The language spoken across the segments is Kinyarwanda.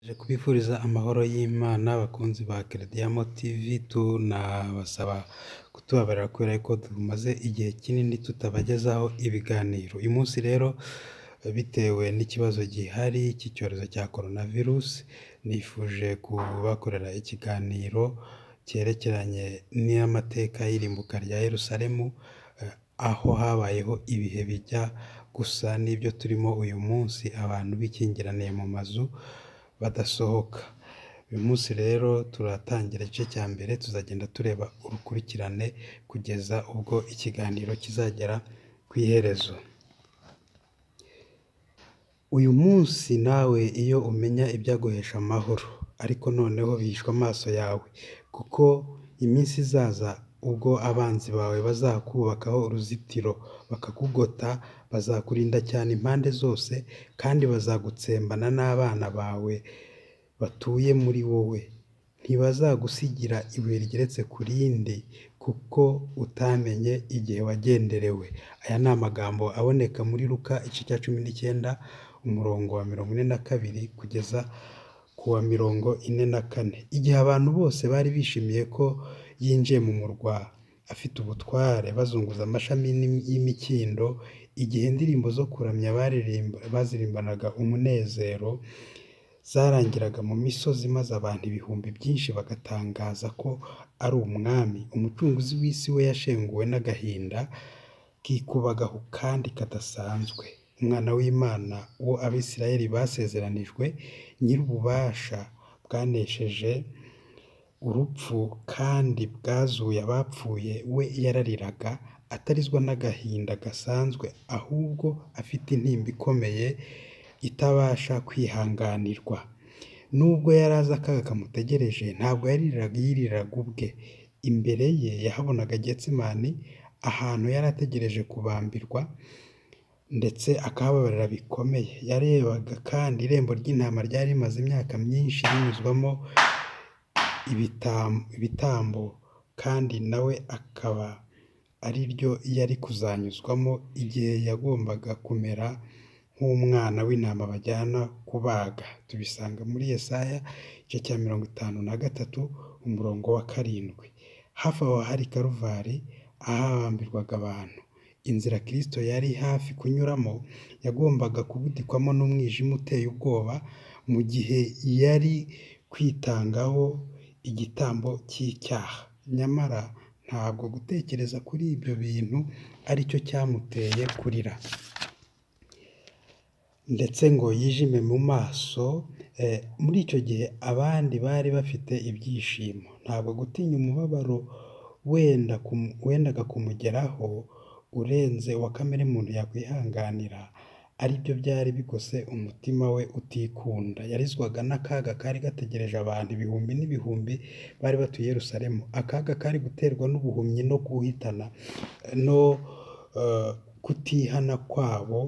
Nje kubifuriza amahoro y'Imana bakunzi ba Crediyamo TV, tunabasaba kutubabarira kubera ko tumaze igihe kinini tutabagezaho ibiganiro. Uyu munsi rero bitewe n'ikibazo gihari cy'icyorezo cya coronavirus, nifuje kubakorera ikiganiro cyerekeranye n'amateka y'irimbuka rya Yerusalemu, aho habayeho ibihe bijya gusa n'ibyo turimo uyu munsi, abantu bikingiraniye mu mazu badasohoka. Uyu munsi rero turatangira igice cya mbere, tuzagenda tureba urukurikirane kugeza ubwo ikiganiro kizagera ku iherezo. Uyu munsi nawe iyo umenya ibyaguhesha amahoro, ariko noneho bihishwe amaso yawe, kuko iminsi izaza ubwo abanzi bawe bazakubakaho uruzitiro bakakugota, bazakurinda cyane impande zose, kandi bazagutsembana n'abana bawe batuye muri wowe. Ntibazagusigira ibuye rigeretse ku rindi, kuko utamenye igihe wagenderewe. Aya ni amagambo aboneka muri Luka igice cya 19 umurongo wa 42 kugeza ku wa 44. Igihe abantu bose bari bishimiye ko yinjiye mu murwa afite ubutware, bazunguza amashami y'imikindo, igihe indirimbo zo kuramya bazirimbanaga umunezero zarangiraga mu misozi, maze abantu ibihumbi byinshi bagatangaza ko ari umwami, umucunguzi w'isi we yashenguwe n'agahinda kikubagahu kandi kadasanzwe. Umwana w'Imana uwo Abisirayeli basezeranijwe, nyir'ububasha bwanesheje urupfu kandi bwazuye abapfuye, we yarariraga atarizwa n'agahinda gasanzwe, ahubwo afite intimba ikomeye itabasha kwihanganirwa. Nubwo yari azi akaga kamutegereje, ntabwo yiriraga ubwe. Imbere ye yahabonaga Getsimani, ahantu yari ategereje kubambirwa, ndetse akahababarira bikomeye. Yarebaga kandi irembo ry'intama ryari rimaze imyaka myinshi rinyuzwamo ibitambo, kandi nawe akaba ari ryo yari kuzanyuzwamo igihe yagombaga kumera nk'umwana w'intama bajyana kubaga. Tubisanga muri Yesaya igice cya 53 umurongo wa 7. Hafi aho hari Karuvari, ahahambirwaga abantu. Inzira Kristo yari hafi kunyuramo yagombaga kubudikwamo n'umwijima uteye ubwoba, mu gihe yari kwitangaho igitambo cy'icyaha. Nyamara ntabwo gutekereza kuri ibyo bintu ari cyo cyamuteye kurira ndetse ngo yijime mu maso. Muri icyo gihe abandi bari bafite ibyishimo. Ntabwo gutinya umubabaro wendaga kumugeraho urenze uwa kamere muntu yakwihanganira ari byo byari bigose umutima we utikunda. Yarizwaga n'akaga kari gategereje abantu ibihumbi n'ibihumbi bari batuye Yerusalemu, akaga kari guterwa n'ubuhumyi no guhitana no kutihana kwabo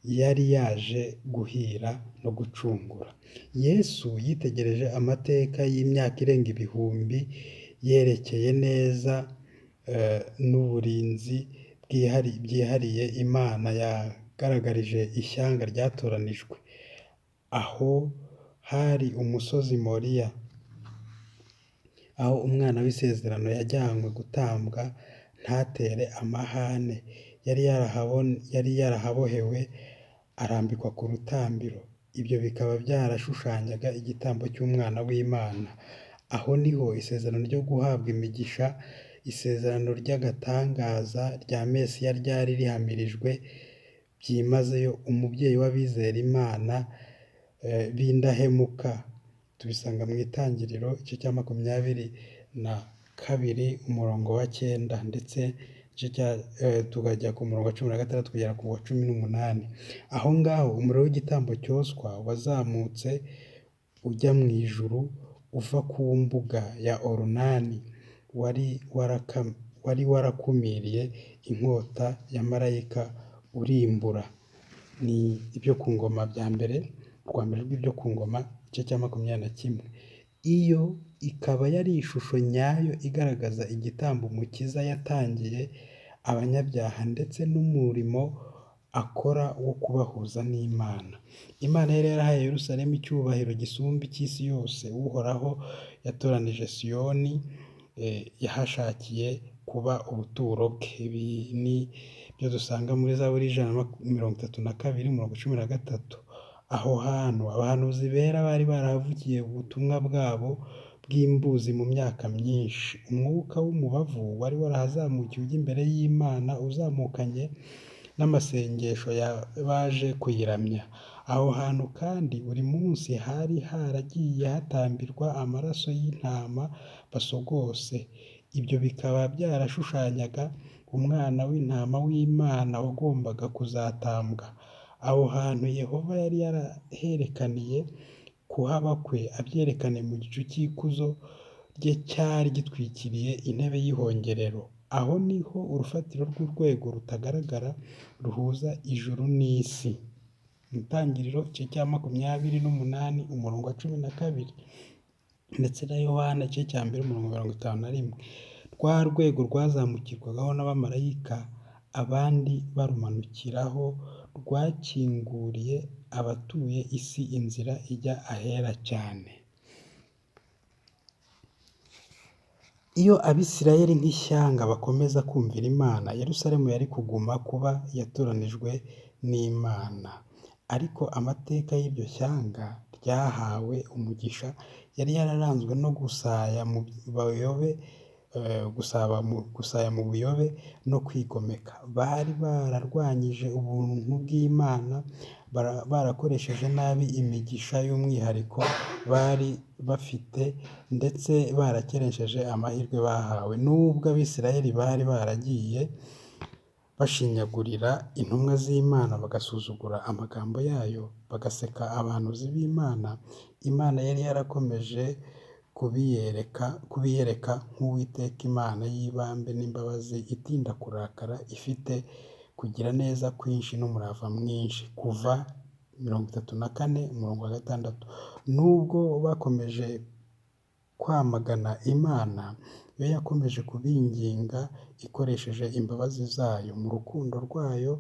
yari yaje guhira no gucungura. Yesu yitegereje amateka y'imyaka irenga ibihumbi yerekeye neza n'uburinzi byihariye Imana yagaragarije ishyanga ryatoranijwe. Aho hari umusozi Moriya, aho umwana w'isezerano yajyanywe gutambwa ntatere amahane. Yari yarahabohewe arambikwa ku rutambiro. Ibyo bikaba byarashushanyaga igitambo cy'umwana w'Imana. Aho niho isezerano ryo guhabwa imigisha, isezerano ry'agatangaza rya Mesiya ryari rihamirijwe byimazeyo. Umubyeyi w'abizera Imana b'indahemuka. Tubisanga mu Itangiriro igice cya 22 umurongo wa 9, ndetse tukajya ku murongo wa 16 kugera ku wa 18. Aho ngaho umuriro w'igitambo cyoswa wazamutse ujya mu ijuru uva ku mbuga ya Orunani, wari warakumiriye inkota ya marayika urimbura. Ni ibyo ku ngoma bya mbere, urwa mbere rw'ibyo ku ngoma igice cya 21. Iyo ikaba yari ishusho nyayo igaragaza igitambo Umukiza yatangiye abanyabyaha, ndetse n'umurimo akora wo kubahuza n'Imana. Imana yari yarahaye Yerusalemu icyubahiro gisumba icy'isi yose. Uhoraho yatoranije Siyoni, yahashakiye kuba ubuturo bwe. Ibi ni byo dusanga muri Zaburi ijana na mirongo itatu na kabiri, umurongo 13. Aho hantu abahanuzi bera bari barahavugiye ubutumwa bwabo bw'imbuzi mu myaka myinshi. Umwuka w'umubavu wari warahazamukiye ujya imbere y'Imana, uzamukanye n'amasengesho y'abaje kuyiramya. Aho hantu kandi buri munsi hari haragiye hatambirwa amaraso y'intama basogose. Ibyo bikaba byarashushanyaga umwana w'intama w'Imana wagombaga kuzatambwa. Aho hantu Yehova yari yaraherekaniye kuhaba kwe, abyerekane mu gicu cy'ikuzo rye cyari gitwikiriye intebe y'ihongerero. Aho niho urufatiro rw'urwego rutagaragara ruhuza ijuru n'isi. Mu Itangiriro igice cya 28 umurongo wa 12, ndetse na Yohana igice cya 1 umurongo wa 51. Rwa rwego rwazamukirwagaho n'abamarayika, abandi barumanukiraho, rwakinguriye abatuye isi inzira ijya ahera cyane. Iyo Abisirayeli nk'ishyanga bakomeza kumvira Imana, Yerusalemu yari kuguma kuba yatoranijwe n'Imana. Ariko amateka y'iryo shyanga ryahawe umugisha yari yararanzwe no gusaya mu buyobe no kwigomeka. Bari bararwanyije ubuntu bw'Imana, barakoresheje nabi imigisha y'umwihariko bari bafite, ndetse barakeresheje amahirwe bahawe. Nubwo Abisirayeli bari baragiye bashinyagurira intumwa z'Imana, bagasuzugura amagambo yayo, bagaseka abahanuzi b'Imana, Imana yari yarakomeje kubiyereka nk'Uwiteka Imana y'ibambe n'imbabazi, itinda kurakara, ifite kugira neza kwinshi n'umurava mwinshi. Kuva 34 umurongo wa 6. Nubwo bakomeje kwamagana Imana, yo yakomeje kubinginga ikoresheje imbabazi zayo. Mu rukundo rwayo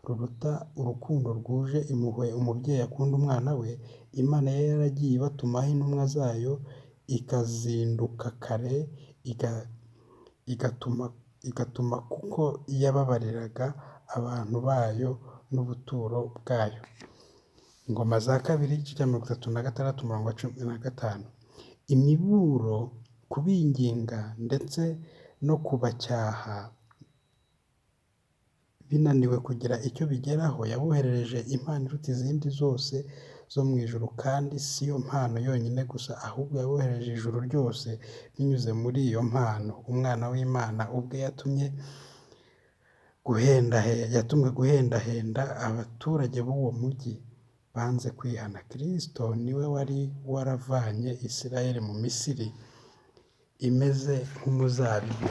ruruta urukundo rwuje impuhwe umubyeyi akunda umwana we, Imana yari yaragiye ibatumaho intumwa zayo, ikazinduka kare, igatuma kuko yababariraga abantu bayo n'ubuturo bwayo. Ingoma za kabiri igice cya 36 umurongo wa 15. Imiburo, kubinginga ndetse no kubacyaha binaniwe kugira icyo bigeraho, yaboherereje impano iruta izindi zose zo mu ijuru. Kandi si yo mpano yonyine gusa, ahubwo yaboherereje ijuru ryose binyuze muri iyo mpano. Umwana w'Imana ubwe yatumwe guhendahenda abaturage b'uwo mujyi banze kwihana. Kristo niwe wari waravanye Isirayeli mu Misiri imeze nk'umuzabibu.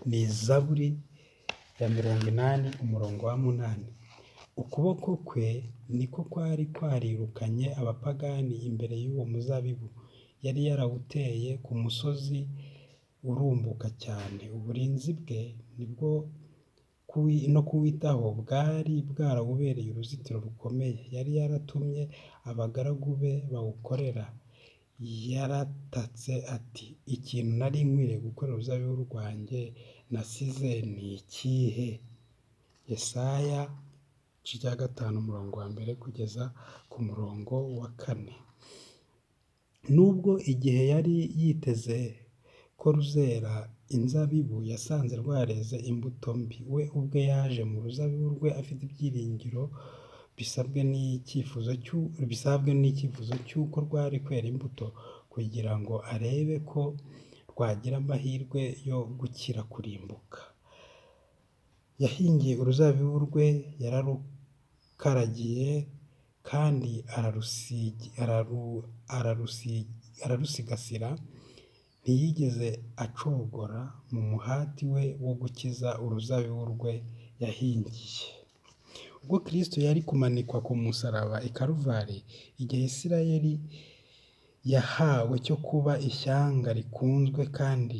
Ni Zaburi ya 80 umurongo wa 8. Ukuboko kwe niko kwari kwarirukanye abapagani imbere y'uwo muzabibu. Yari yarawuteye ku musozi urumbuka cyane. Uburinzi bwe nibwo no kuwitaho bwari bwarawubereye uruzitiro rukomeye. Yari yaratumye abagaragu be bawukorera. Yaratatse ati, ikintu nari nkwiriye gukorera uruzabibu rwanjye nasize ni ikihe? Yesaya igice cya 5 umurongo wa 1 kugeza ku murongo wa 4. Nubwo igihe yari yiteze ko ruzera inzabibu, yasanze rwareze imbuto mbi. We ubwe yaje mu ruzabibu rwe afite ibyiringiro bisabwe n'icyifuzo cy'uko rwari kwera imbuto, kugira ngo arebe ko rwagira amahirwe yo gukira kurimbuka. Yahingiye uruzabibu rwe, yararukaragiye kandi ararusigasira. Ntiyigeze acogora mu muhati we wo gukiza uruzabibu rwe yahingiye. Ubwo Kristo yari kumanikwa ku musaraba i Kaluvari, igihe Isirayeli yahawe cyo kuba ishyanga rikunzwe kandi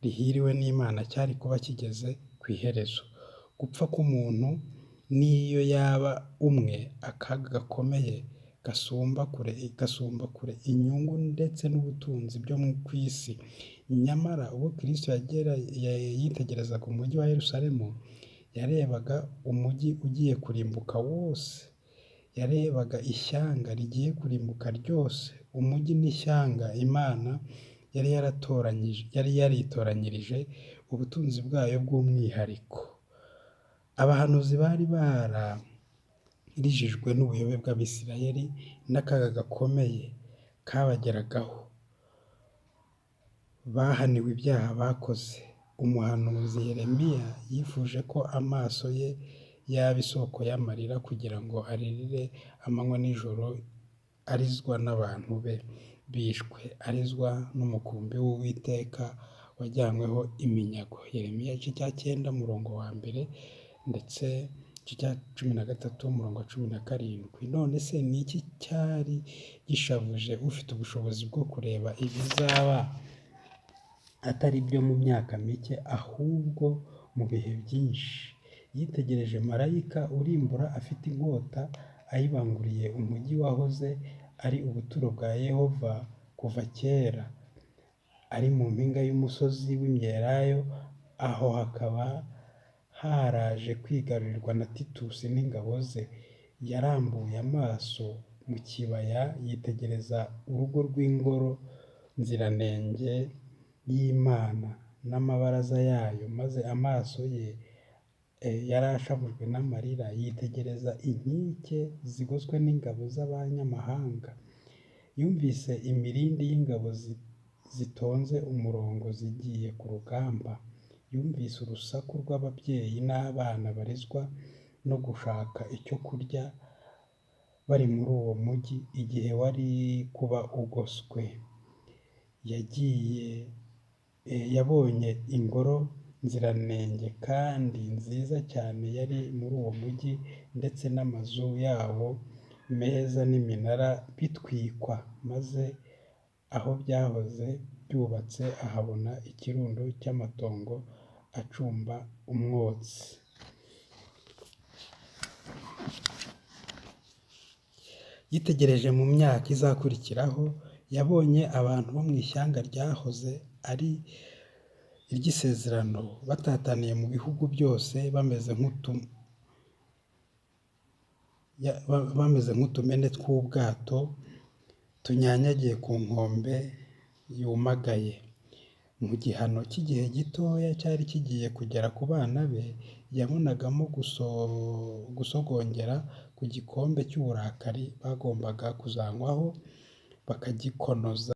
rihiriwe n'Imana cyari kuba kigeze ku iherezo. Gupfa k'umuntu n'iyo yaba umwe, akaga gakomeye gasumba kure inyungu ndetse n'ubutunzi byo ku isi. Nyamara ubwo Kristo yitegerezaga umujyi wa Yerusalemu, yarebaga umujyi ugiye kurimbuka wose. Yarebaga ishyanga rigiye kurimbuka ryose. Umujyi n'ishyanga Imana yari yaritoranyirije ubutunzi bwayo bw'umwihariko. Abahanuzi bari bararijijwe n'ubuyobe bw'Abisirayeli n'akaga gakomeye kabageragaho. Bahaniwe ibyaha bakoze. Umuhanuzi Yeremiya yifuje ko amaso ye yaba isoko y'amarira kugira ngo aririre amanywa n'ijoro, arizwa n'abantu be bishwe, arizwa n'umukumbi w'Uwiteka wajyanyweho iminyago. Yeremiya igice cya 9 umurongo wa 1 ndetse igice cya 13 umurongo wa 17. None se ni iki cyari gishavuje ufite ubushobozi bwo kureba ibizaba atari ibyo mu myaka mike, ahubwo mu bihe byinshi? Yitegereje marayika urimbura afite inkota ayibanguriye umujyi wahoze ari ubuturo bwa Yehova kuva kera, ari mu mpinga y'umusozi w'imyelayo. Aho hakaba haraje kwigarurirwa na Titusi n'ingabo ze. Yarambuye amaso mu kibaya yitegereza urugo rw'ingoro nziranenge y'Imana n'amabaraza yayo, maze amaso ye yari ashavujwe n'amarira. Yitegereza inkike zigoswe n'ingabo z'abanyamahanga. Yumvise imirindi y'ingabo zitonze umurongo zigiye ku rugamba. Yumvise urusaku rw'ababyeyi n'abana barizwa no gushaka icyo kurya bari muri uwo mujyi igihe wari kuba ugoswe. Yabonye ingoro nziranenge kandi nziza cyane yari muri uwo mujyi, ndetse n'amazu yawo meza n'iminara bitwikwa, maze aho byahoze byubatse ahabona ikirundo cy'amatongo acumba umwotsi. Yitegereje mu myaka izakurikiraho, yabonye abantu bo mu ishyanga ryahoze ari iry'isezerano batataniye mu bihugu byose, bameze nk'utumene tw'ubwato tunyanyagiye ku nkombe yumagaye. Mu gihano cy'igihe gitoya cyari kigiye kugera ku bana be, yabonagamo gusogongera ku gikombe cy'uburakari bagombaga kuzanywaho bakagikonoza.